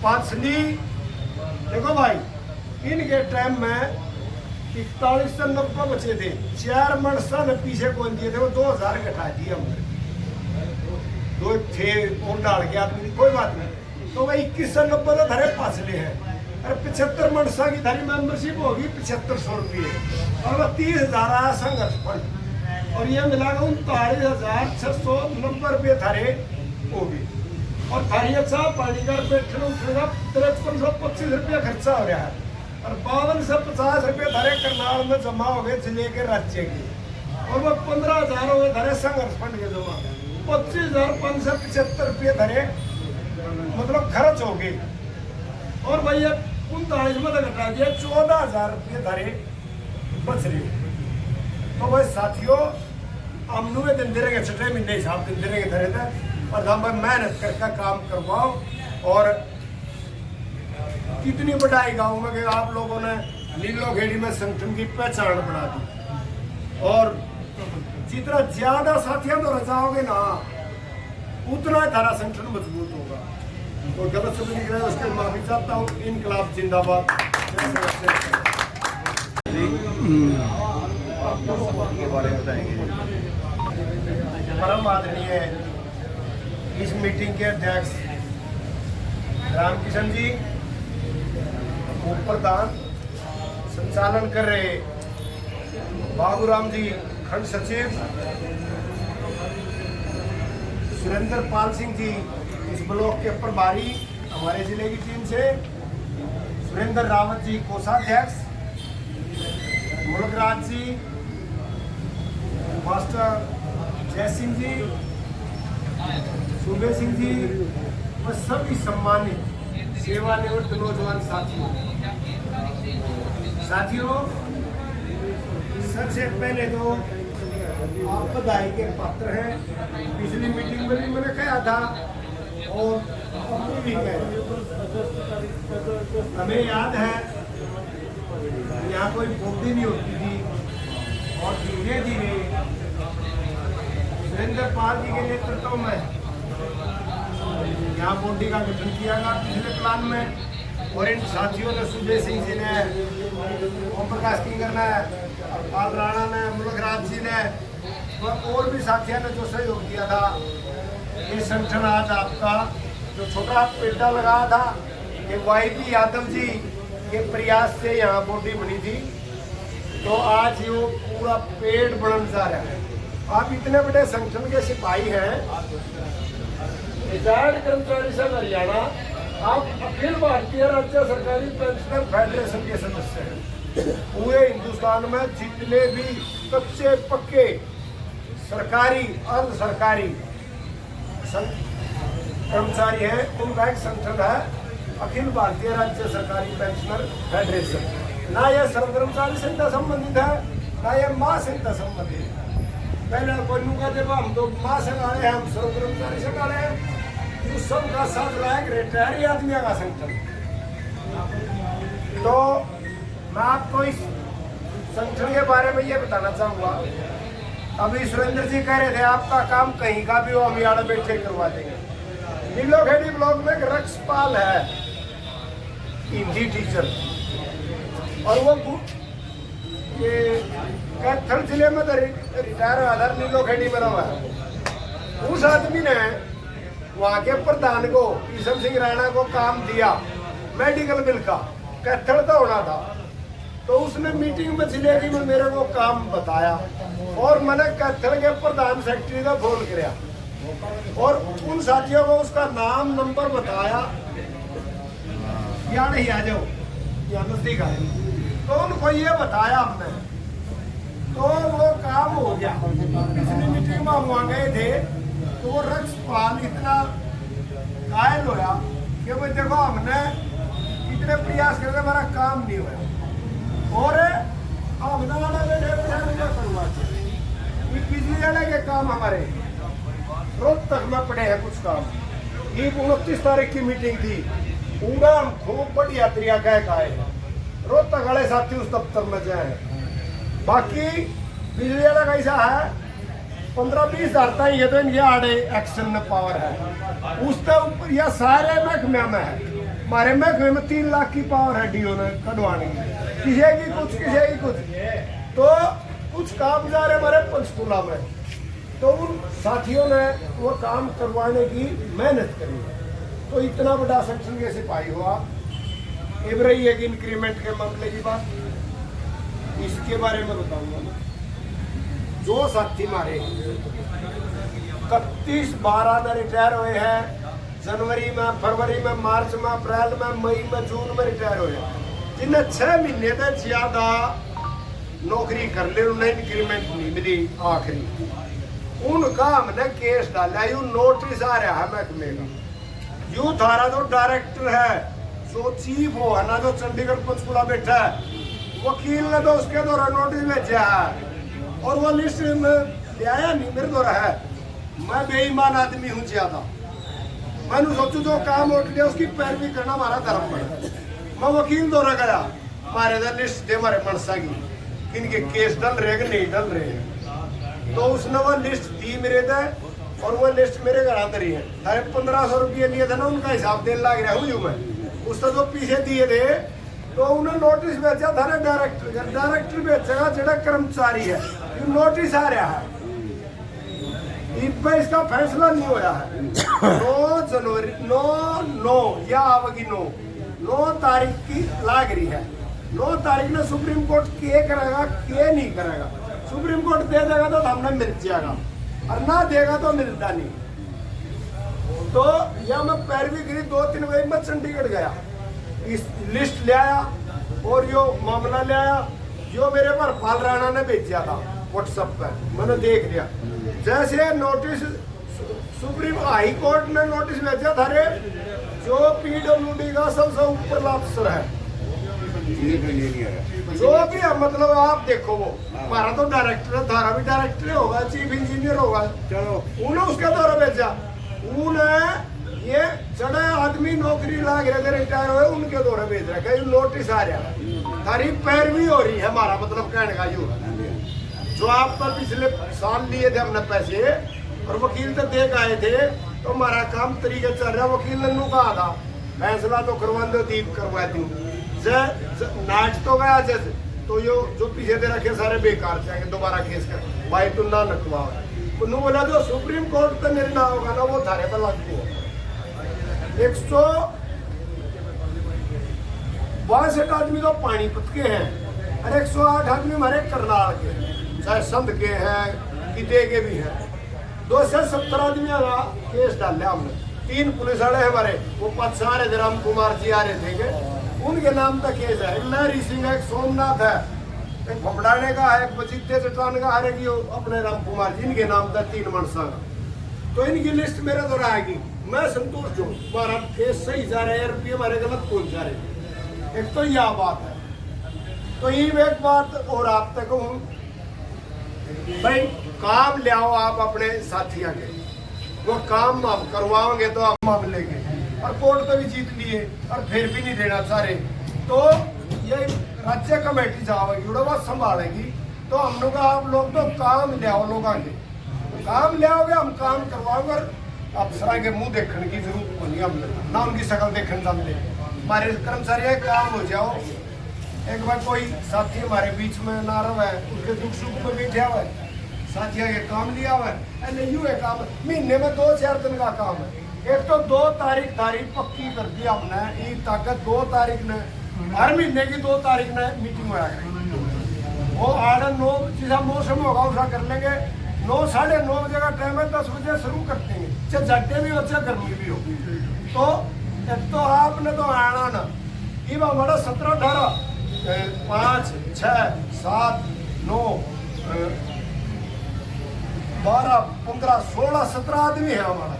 पांचली देखो भाई, इनके टाइम में 41 से 90 बचे थे, 4 मनसा ने पीछे कौन दिए थे, वो 2000 घटा दिए हमने, 2 थे और डाल के आदमी, कोई बात नहीं। तो भाई 21 से 90 तो धरे पांचले हैं। अरे 75 मनसा की धारी मेंबरशिप होगी 7500 रुपये, और वह 30,000 आया संघर्ष फंड, और ये मिलाकर 39,690 रुपये थारे होगी। और थारी अच्छा पानी का बैठने उठने 5325 रुपया खर्चा हो रहा है, और 52 से 50 रुपये थारे करनाल में जमा हो गए जिले के राज्य के, और वह 15,000 हो गए थारे संघर्ष फंड के जमा, 25,575 रुपये थारे मतलब खर्च हो गए। और भैया 39 में घटा दिया, 14,000 रुपये धारे बच रहे। तो भाई साथियों, हम नुए दिन दे रहे, 6 महीने हिसाब दिन दे रहे धरे थे, और हम भाई मेहनत करके काम करवाओ। और कितनी बढ़ाई गाँव में कि आप लोगों ने नीलो खेड़ी में संगठन की पहचान बना दी, और जितना ज्यादा साथियों तो रचाओगे ना, उतना थारा संगठन मजबूत होगा। और गलत शब्द निकला है उसके माफी चाहता हूँ। इनकलाब जिंदाबाद। के बारे में बताएंगे। परम आदरणीय इस मीटिंग के अध्यक्ष रामकिशन जी, उप प्रधान संचालन कर रहे बाबूराम जी, खंड सचिव सुरेंद्र पाल सिंह जी, इस ब्लॉक के प्रभारी हमारे जिले की टीम से, सुरेंद्र रावत जी कोषाध्यक्ष, मुल्कराज जी, मास्टर जय सिंह जी, सूबे सिंह जी, और सभी सम्मानित सेवानिवृत्त नौजवान साथियों, सबसे पहले तो आप बधाई के पात्र हैं। पिछली मीटिंग में भी मैंने कहा था, और अपनी भी कहा, हमें याद है यहाँ कोई बोली नहीं होती थी, और धीरे धीरे सुरेंद्र पाल जी के नेतृत्व में यहाँ बोर्डी का गठन किया गया पिछले प्लान में। और इन साथियों ने, सूबे सिंह जी ने, ओम प्रकाश किंगर ने, पाल राणा ने, मुल्कराज जी ने, और भी साथियों ने जो सहयोग दिया था, ये संगठन आज आपका जो छोटा पेटा लगा था, ये YP यादव जी के प्रयास से यहाँ बॉडी बनी थी, तो आज ये पूरा पेड़ बढ़न जा रहा है। आप इतने बड़े संगठन के सिपाही हैं, रिटायर्ड कर्मचारी संघ हरियाणा, आप अखिल भारतीय राज्य सरकारी पेंशनर फेडरेशन के सदस्य हैं। पूरे हिंदुस्तान में जितने भी कच्चे पक्के सरकारी अर्ध सरकारी कर्मचारी हैं, उनका एक संगठन है अखिल भारतीय राज्य सरकारी पेंशनर फेडरेशन। ना यह सर्व कर्मचारी संघ संबंधित है, ना यह माँ संघ संबंधित है। पहले कोई नुका जब हम तो माँ संघ आ रहे हैं, हम सर्व कर्मचारी संघ आ रहे हैं, उस सब का साथ लायक रिटायरी आदमियों का संगठन। तो मैं आपको इस संगठन के बारे में ये बताना चाहूँगा। अभी सुरेंद्र जी कह रहे थे आपका काम कहीं का भी हो, हम यहाँ बैठे करवा देंगे। नीलो खेड़ी ब्लॉक में एक रक्षपाल है, हिंदी टीचर, और वो ये कैथल जिले में तो रिटायर हुआ था, नीलो खेड़ी में रहा है। उस आदमी ने वहाँ के प्रधान को, ईश्वर सिंह राणा को काम दिया मेडिकल बिल का, कैथल तो होना था। तो उसने मीटिंग में जिले की में मेरे को काम बताया, और मैंने कैथल के प्रधान सेक्रेटरी का फोन किया, और उन साथियों को उसका नाम नंबर बताया, या नहीं आ जाओ, या नजदीक आए, तो उनको ये बताया हमने, तो वो काम हो गया। पिछली मीटिंग में हम वहाँ गए थे, तो वो रक्षपाल इतना घायल होया कि भाई देखो हमने इतने प्रयास करके हमारा काम नहीं हुआ, और बिजली वाले के काम हमारे रोहतक में पड़े हैं कुछ काम। ये 29 तारीख की मीटिंग थी, पूरा हम खूब बढ़िया तरीका कह आए, रोहतक वाले साथी उस दफ्तर में जाए। बाकी बिजली वाला कैसा है, 15-20 हज़ार तक ये तो इनके आड़े एक्शन में पावर है, उसके ऊपर यह सारे महकमे में है। हमारे महकमे में 3 लाख की पावर है डीओ ने कटवाने की, किसी की कुछ। तो कुछ काम जा रहे हमारे पंचकूला में, तो उन साथियों ने वो काम करवाने की मेहनत करी। तो इतना बड़ा सेक्शन के सिपाही हुआ। अब रही है कि इंक्रीमेंट के मामले की बात, इसके बारे में बताऊंगा। जो साथी हमारे 31/12 में रिटायर हुए हैं, जनवरी में, फरवरी में, मार्च में, अप्रैल में, मई में, जून में रिटायर हुए, जिन्हें 6 महीने तक ज्यादा नौकरी कर ले, उन्हें इंक्रीमेंट नहीं मिली। आखिरी उनका हमने केस डाला, यू नोटिस आ रहा है महकमे का। यू थारा जो डायरेक्टर है, जो चीफ हो है ना, जो चंडीगढ़ पंचकुला बैठा है, वकील ने तो उसके द्वारा नोटिस भेजा है और वो लिस्ट में आया नहीं मेरे द्वारा है। मैं बेईमान आदमी हूँ ज्यादा, मैंने सोचू जो काम उठ लिया उसकी पैरवी करना हमारा धर्म है। मैं वकील द्वारा गया, हमारे लिस्ट दे हमारे मनसा की, इनके केस डल रहे कि नहीं डल रहे हैं। तो उसने वो लिस्ट दी मेरे दे और वो लिस्ट मेरे घर अंदर ही है। अरे 1500 रुपये लिए थे ना, उनका हिसाब देने लग रहा हूँ मैं। उसने जो पीछे दिए थे तो उन्हें नोटिस भेजा था ना डायरेक्टर भेजेगा जड़ा कर्मचारी है, ये नोटिस आ रहा है। इसका फैसला नहीं होया है। 9 जनवरी 9 या आवगी 9 तारीख की लाग रही है। 9 तारीख ने सुप्रीम कोर्ट के करेगा के नहीं करेगा। सुप्रीम कोर्ट दे देगा तो हमने मिल जाएगा और ना देगा तो मिलता नहीं। तो यह मैं पैरवी करी 2-3 बजे मैं चंडीगढ़ गया, इस लिस्ट ले आया और यो मामला ले आया जो मेरे पर पाल राणा ने भेजा था व्हाट्सएप पर। मैंने देख लिया जैसे नोटिस सुप्रीम हाई कोर्ट ने नोटिस भेजा था रे, जो पीडब्ल्यूडी का सबसे ऊपर अफसर है, जो भी है, मतलब आप देखो वो हमारा तो डायरेक्टर है, धारा भी डायरेक्टर होगा, चीफ इंजीनियर होगा, चलो उन्हें उसके द्वारा भेजा। उन्हें ये जड़े आदमी नौकरी लाग रहे रिटायर हुए उनके द्वारा भेज रहा है, नोटिस आ रहा है, तारी पैरवी हो रही है। हमारा मतलब कहने का यू जो आप पर पिछले साल लिए थे हमने पैसे और वकील तो दे आए थे, तो हमारा काम तरीके चल रहा। वकील ने कहा था फैसला तो करवा दो, दीप करवा दूं, नाच तो गया जज, तो यो जो पीछे दे रखे सारे बेकार जाएंगे, दोबारा केस कर भाई तुम ना नकवा। उन्होंने बोला जो सुप्रीम कोर्ट पे निर्णय होगा ना वो थारे पर लागू होगा। 162 आदमी तो पानीपत के हैं और 108 आदमी हमारे करनाल के, चाहे संध के हैं किते के भी हैं। 270 आदमी का केस डाल हमने। 3 पुलिस वाले हमारे वो 5 सारे राम कुमार जी आ रहे थे, उनके नाम का केस है। लहरी सिंह है, एक सोमनाथ है, एक भपड़ाने का है, एक बजीते चट्टान का है कि अपने राम कुमार जी, इनके नाम का 3 मनसा का। तो इनकी लिस्ट मेरे द्वारा आएगी, मैं संतुष्ट हूँ। हमारा केस सही जा रहे हैं, रुपये हमारे गलत पहुंच जा रहे। एक तो यह बात है। तो ये एक बात और आप तक हूँ भाई, काम ले आओ आप अपने साथियों के, वो काम आप करवाओगे तो आप मामले के, और कोर्ट पे भी जीत लिए और फिर भी नहीं देना चाह रहे, तो ये राज्य कमेटी जाओगी वो संभालेगी। तो हम लोग आप लोग तो काम ले आओ, लोगों के काम ले आओगे, हम काम करवाओगे। अफसर के मुंह देखने की जरूरत नहीं हमने, ना उनकी शक्ल देखने जानते। हमारे कर्मचारी काम हो जाओ। एक बार कोई साथी हमारे बीच में ना रहा है, उसके दुख सुख में बैठा हुआ है, साथिया के काम लिया हुआ है, यूँ है काम महीने में 2-4 दिन का काम है। एक तो 2 तारीख पक्की कर दी हमने, ईद ताकत 2 तारीख ने, हर महीने की 2 तारीख ने मीटिंग होया करेगी। वो 8-9 जैसा मौसम होगा वैसा कर लेंगे। 9-9:30 बजे का टाइम है, 10 बजे शुरू करते हैं, चाहे झट्टे भी हो चाहे गर्मी भी हो। तो एक तो आपने तो आना ना, ये हमारा 17-18 5 6 7 9 12 15 16 17 आदमी है हमारा।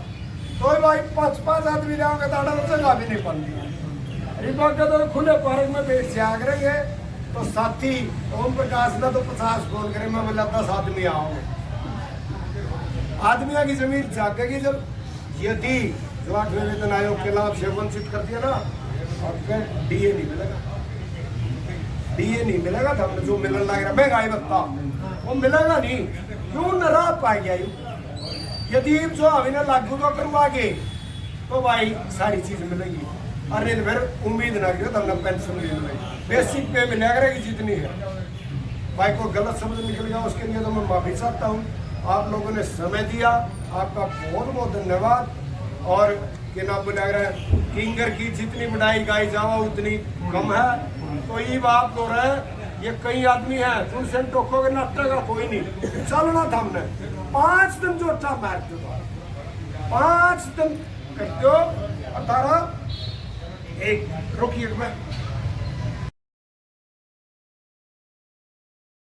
तो भाई 5-5 आदमी जाओगे तो आधा जगह भी नहीं बनती। रिपोर्ट के तो खुले पार्क में बैठ जा करेंगे। तो साथी ओम प्रकाश ने तो 50 फोन करे, मैं बोला 10 आदमी आओ। आदमियों की जमीन जागेगी जब यदि जो 8वें वेतन आयोग के लाभ से वंचित कर दिया ना, और डीए नहीं मिलेगा, डीए नहीं मिलेगा। तो हमने जो मिलने लग रहा महंगाई भत्ता वो मिलेगा नहीं, क्यों न रह पाएगा। यदि जो हमें लागू तो करवागे तो भाई सारी चीज मिलेगी। और नहीं तो फिर उम्मीद ना करो तो हमने पेंशन ले लो। बेसिक पे मिला करेगी जितनी है। भाई को गलत शब्द निकल गया उसके लिए तो मैं माफी चाहता हूँ। आप लोगों ने समय दिया, आपका बहुत बहुत धन्यवाद। और कि ना बोला किंगर की जितनी बढ़ाई गाई जावा उतनी कम है। तो ये बात हो रहा है, ये कई आदमी है तुम से टोकोगे नाटक का कोई नहीं चलना था हमने 5 दिन जो अच्छा बैठ दो 5 दिन कर दो 18 एक रुकिए मैं